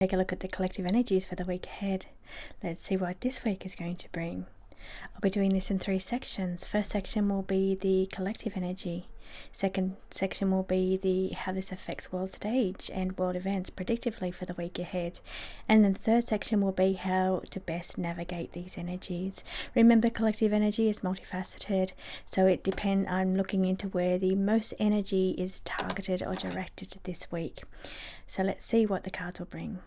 Take a look at the collective energies for the week ahead. Let's see what this week is going to bring. I'll be doing this in 3 sections. First section will be the collective energy. Second section will be how this affects world stage and world events predictively for the week ahead. And then the third section will be how to best navigate these energies. Remember, collective energy is multifaceted, so I'm looking into where the most energy is targeted or directed this week. So let's see what the cards will bring.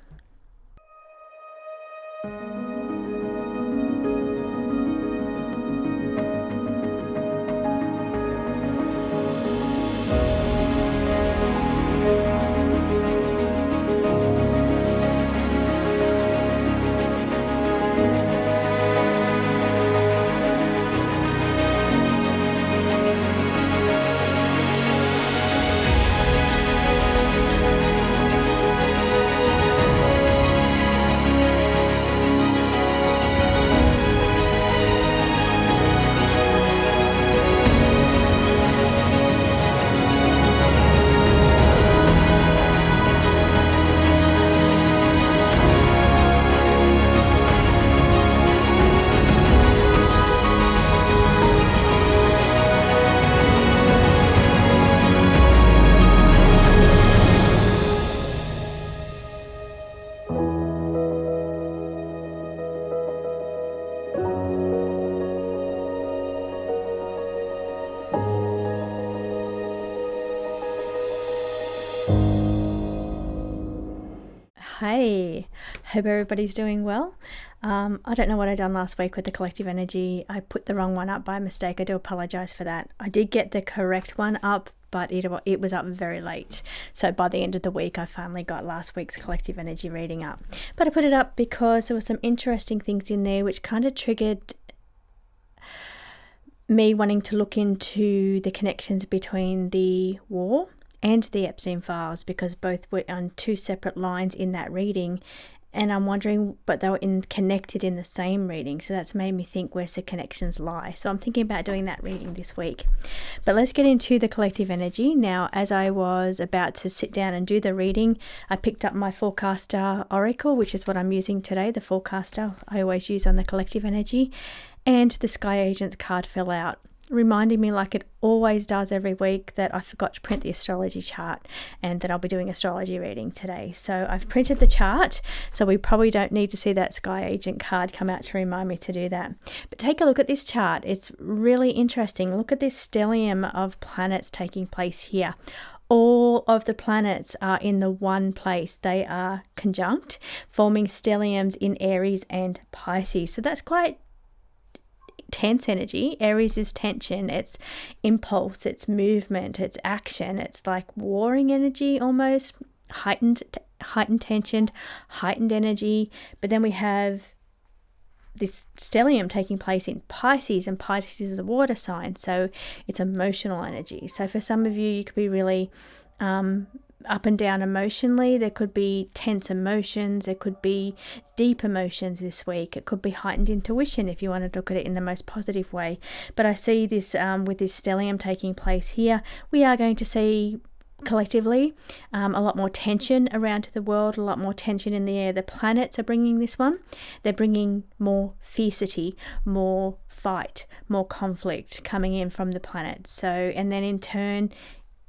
Hey, hope everybody's doing well. I don't know what I done last week with the collective energy. I put the wrong one up by mistake. I do apologize for that. I did get the correct one up, but it was up very late. So by the end of the week, I finally got last week's collective energy reading up. But I put it up because there were some interesting things in there which kind of triggered me wanting to look into the connections between the war and the Epstein files, because both were on 2 separate lines in that reading, and I'm wondering, but they were connected in the same reading, so that's made me think, where's the connections lie? So I'm thinking about doing that reading this week. But let's get into the collective energy. Now, as I was about to sit down and do the reading, I picked up my Forecaster Oracle, which is what I'm using today, the Forecaster I always use on the collective energy, and the Sky Agents card fell out, reminding me, like it always does every week, that I forgot to print the astrology chart and that I'll be doing astrology reading today. So I've printed the chart, so we probably don't need to see that Sky Agent card come out to remind me to do that. But take a look at this chart. It's really interesting. Look at this stellium of planets taking place here. All of the planets are in the one place. They are conjunct, forming stelliums in Aries and Pisces. So that's quite tense energy. Aries is tension, it's impulse, it's movement, it's action, it's like warring energy, almost heightened tension, heightened energy. But then we have this stellium taking place in Pisces, and Pisces is a water sign, so it's emotional energy. So for some of you, you could be really up and down emotionally. There could be tense emotions, there could be deep emotions this week, it could be heightened intuition if you want to look at it in the most positive way. But I see this with this stellium taking place here, we are going to see collectively a lot more tension around the world, a lot more tension in the air. The planets are bringing this one. They're bringing more fiercity, more fight, more conflict coming in from the planets. So, and then in turn,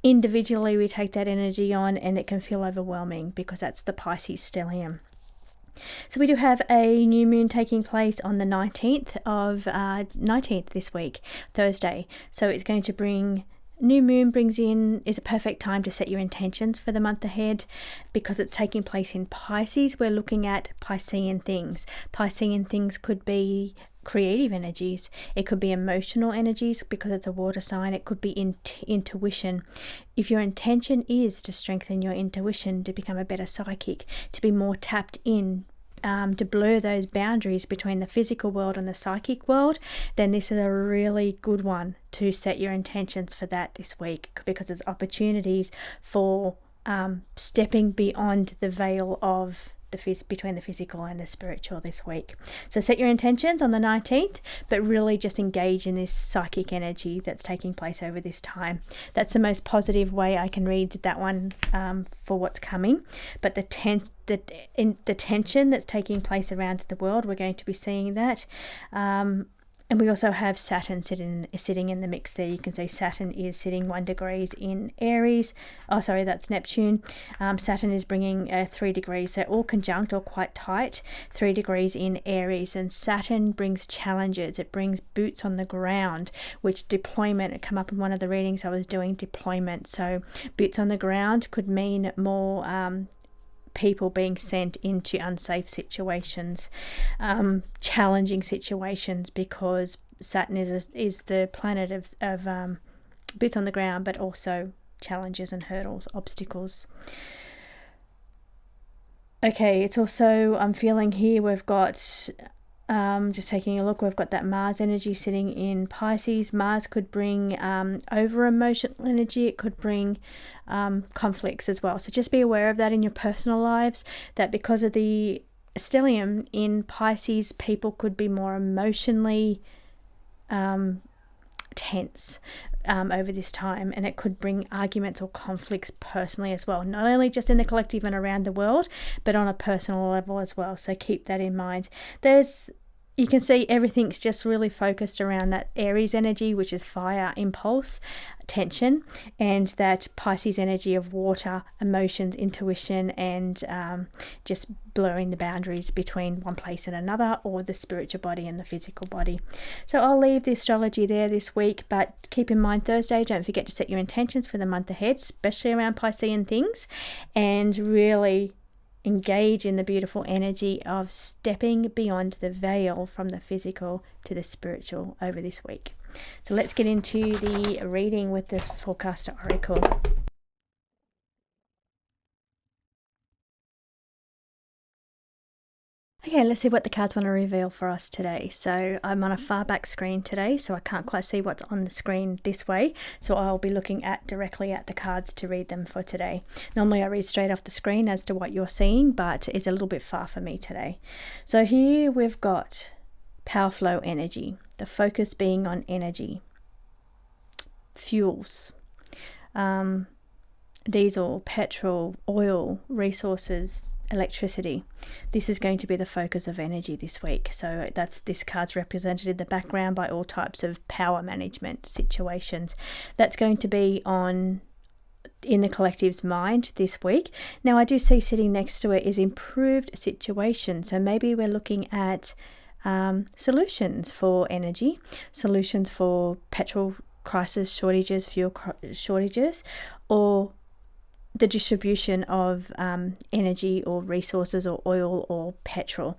individually we take that energy on, and it can feel overwhelming because that's the Pisces stellium. So we do have a new moon taking place on the 19th this week, Thursday. So it's going to bring, new moon is a perfect time to set your intentions for the month ahead, because it's taking place in Pisces. We're looking at Piscean things. Piscean things could be creative energies, it could be emotional energies because it's a water sign, it could be intuition. If your intention is to strengthen your intuition, to become a better psychic, to be more tapped in, to blur those boundaries between the physical world and the psychic world, then this is a really good one to set your intentions for that this week, because there's opportunities for stepping beyond the veil of between the physical and the spiritual this week. So set your intentions on the 19th, but really just engage in this psychic energy that's taking place over this time. That's the most positive way I can read that one for what's coming. But the tension that's taking place around the world, we're going to be seeing that. And we also have Saturn sitting in the mix there. You can see Saturn is sitting 1 degree in Aries. Oh, sorry, that's Neptune. Saturn is bringing 3 degrees. They're all conjunct or quite tight, 3 degrees in Aries. And Saturn brings challenges. It brings boots on the ground, which deployment, it come up in one of the readings I was doing, deployment. So boots on the ground could mean more people being sent into unsafe situations, challenging situations, because Saturn is the planet of boots on the ground, but also challenges and hurdles, obstacles. Okay, it's also, I'm feeling here we've got, just taking a look, we've got that Mars energy sitting in Pisces. Mars could bring over emotional energy. It could bring conflicts as well. So just be aware of that in your personal lives, that because of the stellium in Pisces, people could be more emotionally tense over this time, and it could bring arguments or conflicts personally as well, not only just in the collective and around the world, but on a personal level as well. So keep that in mind. You can see everything's just really focused around that Aries energy, which is fire, impulse, tension, and that Pisces energy of water, emotions, intuition, and just blurring the boundaries between one place and another, or the spiritual body and the physical body. So I'll leave the astrology there this week, but keep in mind Thursday, don't forget to set your intentions for the month ahead, especially around Piscean things, and really engage in the beautiful energy of stepping beyond the veil from the physical to the spiritual over this week. So let's get into the reading with this forecaster oracle. Okay, let's see what the cards want to reveal for us today. So I'm on a far back screen today, so I can't quite see what's on the screen this way. So I'll be looking directly at the cards to read them for today. Normally I read straight off the screen as to what you're seeing, but it's a little bit far for me today. So here we've got power flow energy, the focus being on energy, fuels, diesel, petrol, oil, resources, electricity. This is going to be the focus of energy this week. So this card's represented in the background by all types of power management situations. That's going to be in the collective's mind this week. Now I do see sitting next to it is improved situation. So maybe we're looking at solutions for energy, solutions for petrol crisis shortages, fuel shortages, or the distribution of energy or resources or oil or petrol.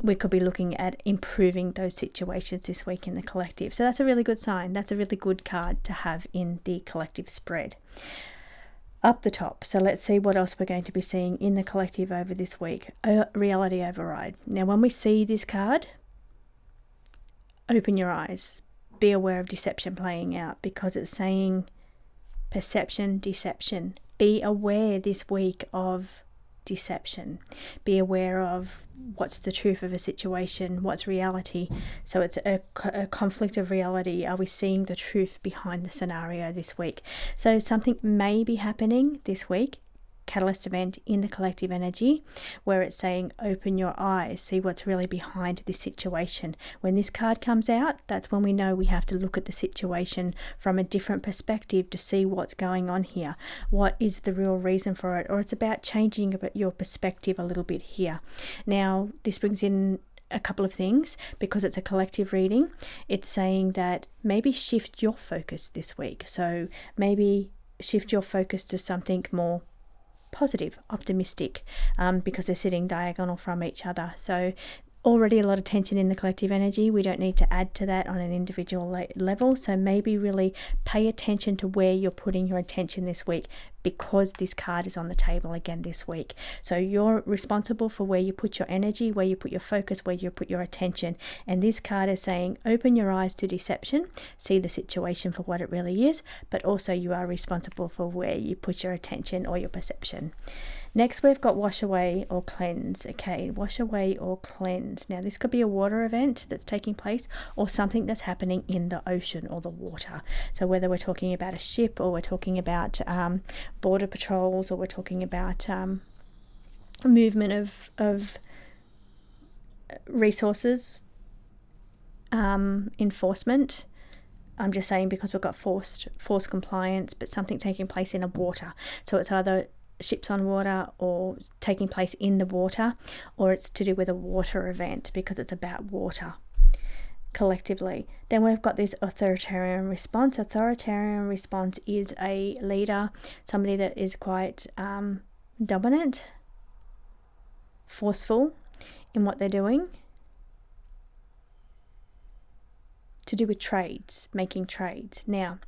We could be looking at improving those situations this week in the collective. So that's a really good sign. That's a really good card to have in the collective spread. Up the top, so let's see what else we're going to be seeing in the collective over this week. Reality override. Now when we see this card, open your eyes. Be aware of deception playing out, because it's saying perception, deception. Be aware this week of deception. Be aware of what's the truth of a situation, what's reality. So it's a conflict of reality. Are we seeing the truth behind the scenario this week? So something may be happening this week, catalyst event in the collective energy, where it's saying open your eyes, see what's really behind this situation. When this card comes out, that's when we know we have to look at the situation from a different perspective to see what's going on here. What is the real reason for it? Or it's about changing your perspective a little bit here. Now this brings in a couple of things, because it's a collective reading. It's saying that maybe shift your focus this week. So maybe shift your focus to something more positive, optimistic, because they're sitting diagonal from each other. So already a lot of tension in the collective energy. We don't need to add to that on an individual level. So maybe really pay attention to where you're putting your attention this week, because this card is on the table again this week. So you're responsible for where you put your energy, where you put your focus, where you put your attention. And this card is saying open your eyes to deception, see the situation for what it really is, but also you are responsible for where you put your attention or your perception. Next, we've got wash away or cleanse. Okay, wash away or cleanse. Now, this could be a water event that's taking place or something that's happening in the ocean or the water. So whether we're talking about a ship or we're talking about border patrols or we're talking about movement of resources, enforcement. I'm just saying because we've got forced compliance, but something taking place in the water. So it's either ships on water or taking place in the water, or it's to do with a water event because it's about water collectively. Then we've got this authoritarian response. Authoritarian response is a leader, somebody that is quite dominant, forceful in what they're doing, to do with trades, making trades. Now,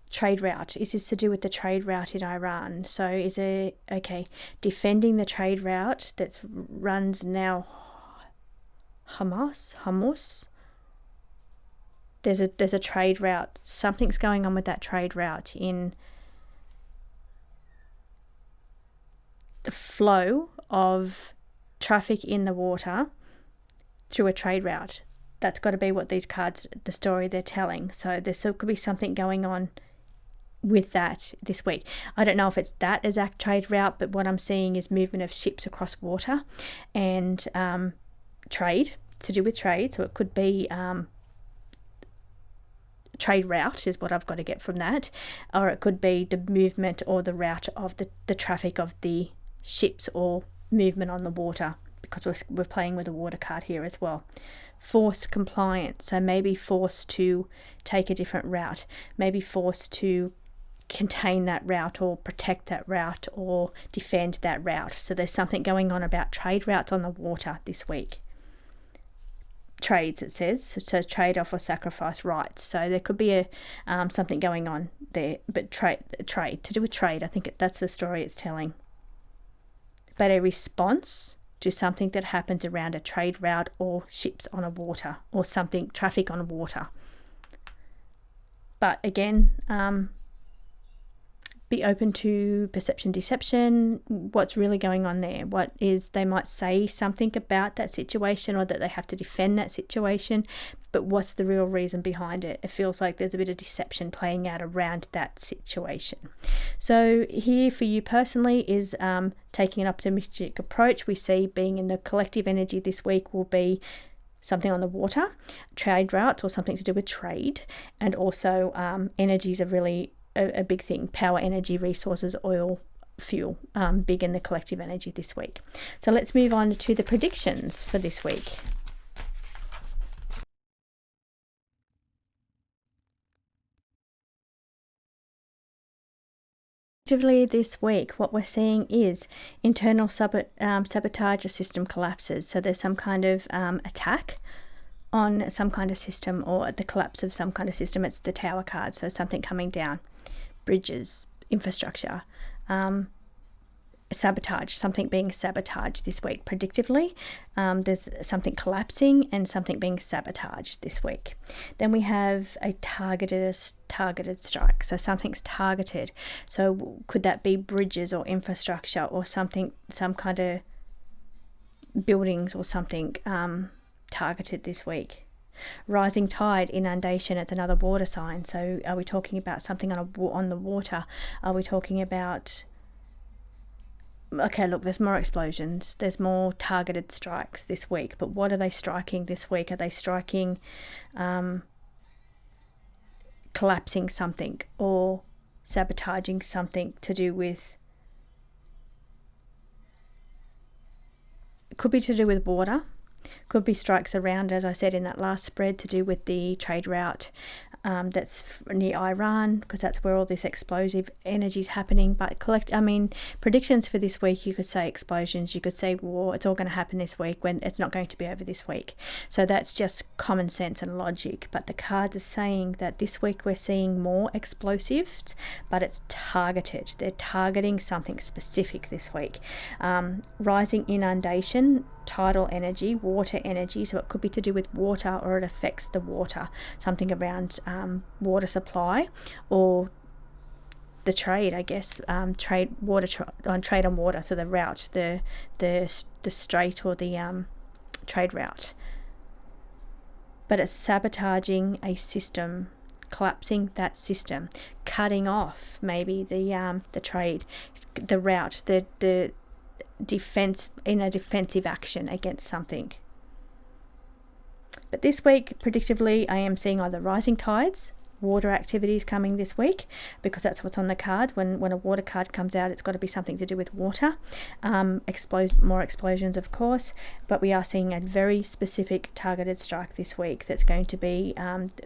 trade route, is this to do with the trade route in Iran? So is it, okay, defending the trade route that runs now Hamas? There's a trade route. Something's going on with that trade route in the flow of traffic in the water through a trade route. That's got to be what these cards, the story they're telling. So there still could be something going on with that this week. I don't know if it's that exact trade route, but what I'm seeing is movement of ships across water and trade, to do with trade. So it could be trade route is what I've got to get from that, or it could be the movement or the route of the traffic of the ships or movement on the water, because we're playing with a water card here as well. Forced compliance, so maybe forced to take a different route, maybe forced to contain that route or protect that route or defend that route. So there's something going on about trade routes on the water this week. Trades, it says, so trade off or sacrifice rights. So there could be a something going on there, but trade to do with trade. I think that's the story it's telling. But a response to something that happens around a trade route or ships on a water or something, traffic on water. But again, be open to perception, deception. What's really going on there? What is, they might say something about that situation or that they have to defend that situation, but what's the real reason behind it? It feels like there's a bit of deception playing out around that situation. So here for you personally is taking an optimistic approach. We see being in the collective energy this week will be something on the water, trade routes or something to do with trade, and also energies are really a big thing. Power, energy, resources, oil, fuel, big in the collective energy this week. So let's move on to the predictions for this week. This week, what we're seeing is internal sabotage, a system collapses. So there's some kind of attack on some kind of system or the collapse of some kind of system. It's the Tower card, so something coming down. Bridges, infrastructure, sabotage, something being sabotaged this week. Predictively, there's something collapsing and something being sabotaged this week. Then we have a targeted strike, so something's targeted. So could that be bridges or infrastructure or something, some kind of buildings or something targeted this week. Rising tide, inundation, it's another water sign. So are we talking about something on the water? Are we talking about, okay, look, there's more explosions, there's more targeted strikes this week, but what are they striking this week? Are they striking collapsing something or sabotaging something to do with, it could be to do with water. Could be strikes around, as I said in that last spread, to do with the trade route that's near Iran, because that's where all this explosive energy is happening. But predictions for this week, you could say explosions, you could say war. It's all going to happen this week when it's not going to be over this week. So that's just common sense and logic. But the cards are saying that this week we're seeing more explosives, but it's targeted. They're targeting something specific this week. Rising inundation, tidal energy, water energy, so it could be to do with water or it affects the water, something around water supply or the trade, I guess, trade on water, so the route, the strait, or the trade route. But it's sabotaging a system, collapsing that system, cutting off maybe the trade, the route, the defense, in a defensive action against something. But this week, predictably, I am seeing either rising tides, water activities coming this week, because that's what's on the card. When a water card comes out, it's got to be something to do with water. More explosions, of course, but we are seeing a very specific targeted strike this week that's going to be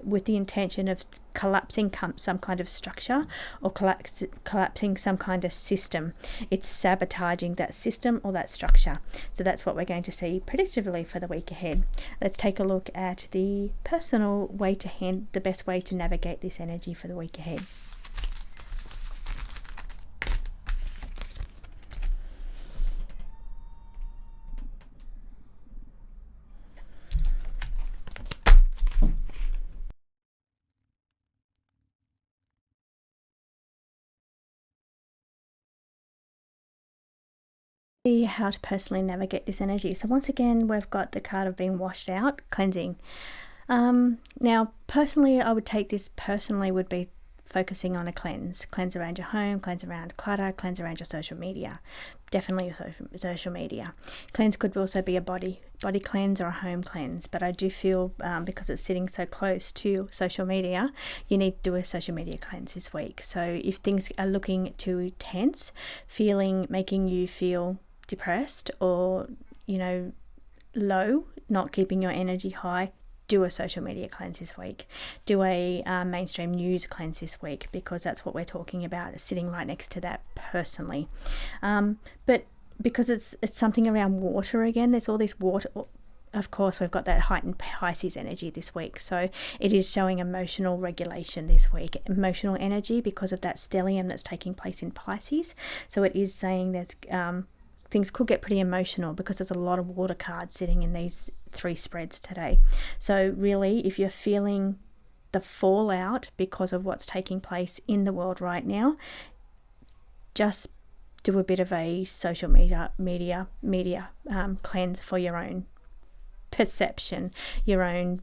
with the intention of collapsing some kind of structure, or collapsing some kind of system. It's sabotaging that system or that structure. So that's what we're going to see predictably for the week ahead. Let's take a look at the personal way to the best way to navigate this energy for the week ahead. See how to personally navigate this energy. So once again, we've got the card of being washed out, cleansing. Now, personally, I would take this would be focusing on a cleanse around your home, cleanse around clutter, cleanse around your social media. Definitely your social media. Cleanse could also be a body cleanse or a home cleanse, but I do feel because it's sitting so close to social media, you need to do a social media cleanse this week. So if things are looking too tense, making you feel depressed, or low, not keeping your energy high, do a social media cleanse this week. Do a mainstream news cleanse this week, because that's what we're talking about, sitting right next to that personally. But because it's something around water again, there's all this water. Of course, we've got that heightened Pisces energy this week. So it is showing emotional regulation this week, emotional energy, because of that stellium that's taking place in Pisces. So it is saying there's things could get pretty emotional, because there's a lot of water cards sitting in these 3 spreads today. So really, if you're feeling the fallout because of what's taking place in the world right now, just do a bit of a social media cleanse for your own perception, your own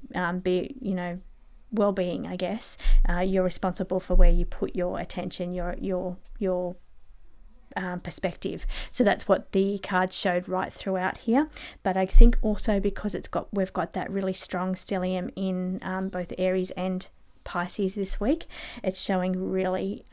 well-being, I guess. You're responsible for where you put your attention, your perspective. So that's what the cards showed right throughout here. But I think also because we've got that really strong stellium in both Aries and Pisces this week, it's showing really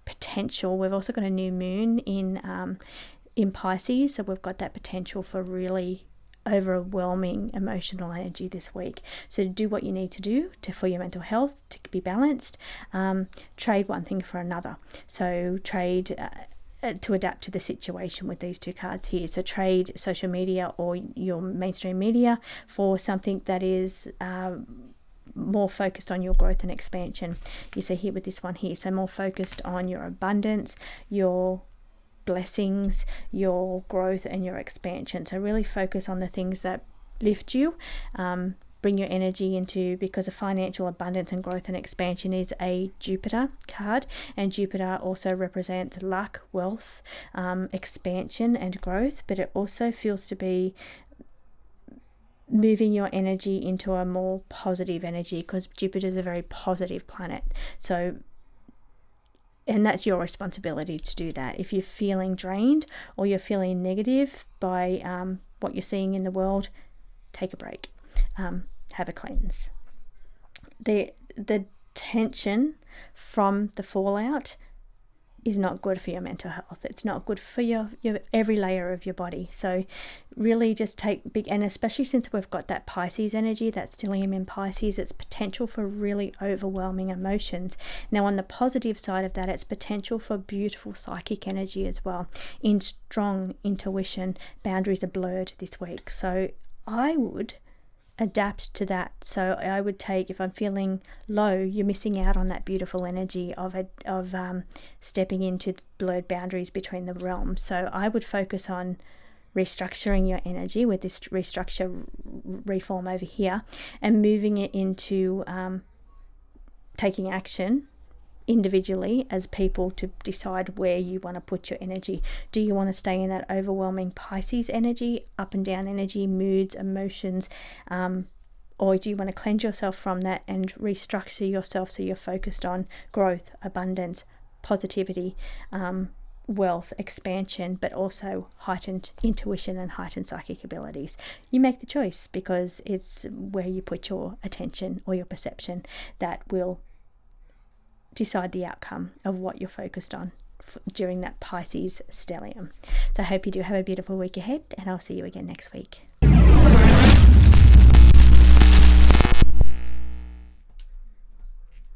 potential. We've also got a new moon in Pisces, so we've got that potential for really overwhelming emotional energy this week. So do what you need to do for your mental health to be balanced. Trade one thing for another. So trade to adapt to the situation with these 2 cards here. So trade social media or your mainstream media for something that is more focused on your growth and expansion. You see here with this one here, so more focused on your abundance, your blessings, your growth, and your expansion. So really focus on the things that lift you, bring your energy into, because of financial abundance and growth and expansion is a Jupiter card, and Jupiter also represents luck, wealth, expansion and growth, but it also feels to be moving your energy into a more positive energy, because Jupiter is a very positive planet. So, and that's your responsibility to do that. If you're feeling drained or you're feeling negative by what you're seeing in the world, take a break. Have a cleanse. The tension from the fallout is not good for your mental health. It's not good for your every layer of your body. So really just take big, and especially since we've got that Pisces energy, that stellium in Pisces, it's potential for really overwhelming emotions. Now on the positive side of that, it's potential for beautiful psychic energy as well. In strong intuition, boundaries are blurred this week. So I would adapt to that. So I would take, if I'm feeling low, you're missing out on that beautiful energy of stepping into blurred boundaries between the realms. So I would focus on restructuring your energy with this reform over here, and moving it into taking action individually as people to decide where you want to put your energy. Do you want to stay in that overwhelming Pisces energy, up and down energy, moods, emotions, or do you want to cleanse yourself from that and restructure yourself so you're focused on growth, abundance, positivity, wealth, expansion, but also heightened intuition and heightened psychic abilities? You make the choice, because it's where you put your attention or your perception that will decide the outcome of what you're focused on during that Pisces stellium. So I hope you do have a beautiful week ahead, and I'll see you again next week.